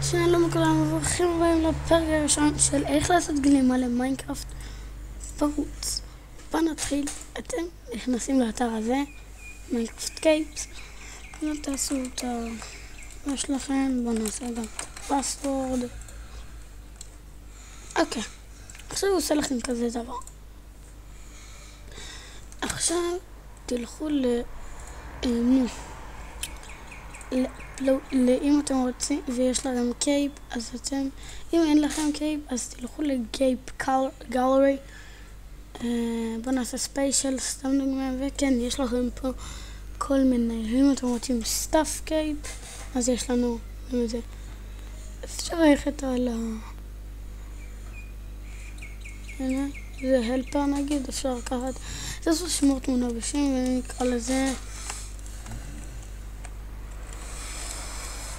שלום לכולם וברוכים הבאים לפרק הראשון של איך לעשות גלימה למיינקראפט פרוץ. בוא נתחיל. אתם נכנסים לאתר הזה, מיינקראפט קייפס, ותעשו את מה שלכם. בוא נעשה גם את הפסוורד. אוקיי, עכשיו הוא עושה לכם כזה דבר. עכשיו תלכו אם אתם רוצים ויש לכם קייפ, אז אתם, אם אין לכם קייפ אז תלכו לקייפ גלרי. בוא נעשה ספיישל, סתם דוגמא, וכן, יש לכם פה כל מיני. אם אתם רוצים סטאפ קייפ, אז יש לנו את זה. אפשר ללכת על הנה, זה הלפר נגיד, אפשר לקחת, זה שמור תמונה בשם ונקרא לזה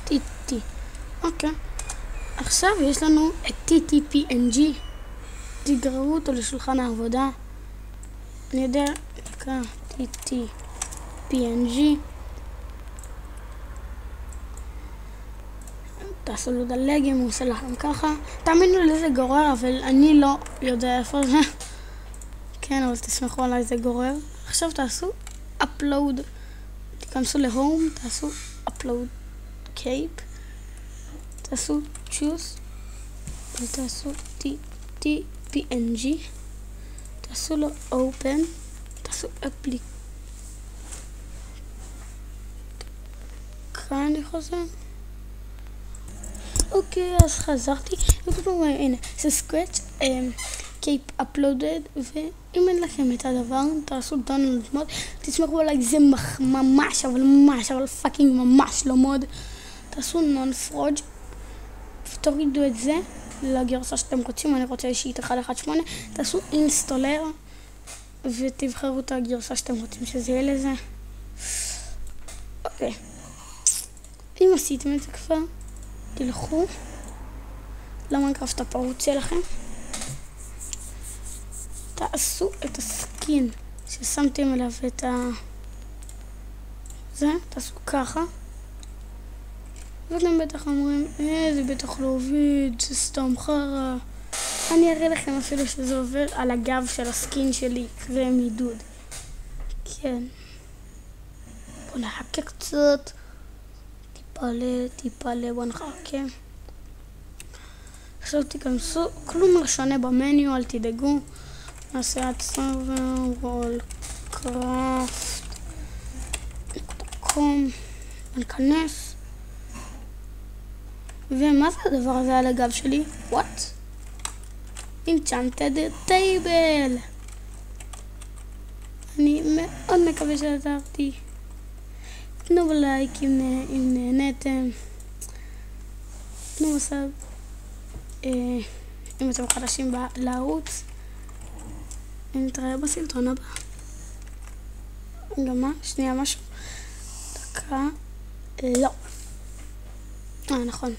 TT. אוקיי, עכשיו יש לנו את TTPNG. תגררו אותו לשולחן העבודה. אני יודע, נקרא TTPNG. תעשו לו דלג אם הוא עושה לכם ככה. תאמינו לי זה גורר, אבל אני לא יודע איפה זה. כן, אבל תסמכו עליי, זה גורר. עכשיו תעשו upload. תיכנסו להום, תעשו upload קייפ, תעשו choose ותעשו TTPNG, תעשו לו open, תעשו כאן אני חוזר. אוקיי, אז חזרתי וכתוב הנה זה סקרץ' קייפ uploaded, ואם אין לכם את הדבר תעשו דאונלוד מוד. תסמכו עליי, זה ממש אבל פאקינג ממש לא מוד. תעשו נון פרוג' ותורידו את זה לגרסה שאתם רוצים. אני רוצה אישית 1.1.8. תעשו אינסטולר ותבחרו את הגרסה שאתם רוצים שזה יהיה לזה. אוקיי, אם עשיתם את זה כבר, תלכו למיינקראפט הפרוץ שלכם, תעשו את הסקין ששמתם אליו את זה, תעשו ככה, ואתם בטח אומרים זה בטח לא עובד, זה סתם חרא. אני אראה לכם אפילו שזה עובר על הגב של הסקין שלי, קרם עידוד. כן, בוא נחכה קצת, טיפה, בוא נחכה. עכשיו תיכנסו, כלום לא שונה במניו, אל תדאגו. נעשה את סרבר, wallcraft.com, נכנס. ומה זה הדבר הזה על הגב שלי? What? enchanted table. אני מאוד מקווה שעזרתי. תנו בלייק אם נהניתם. תנו סאב אם אתם חדשים לערוץ. נתראה בסרטון הבא. גם מה? שנייה משהו. דקה. לא. נכון.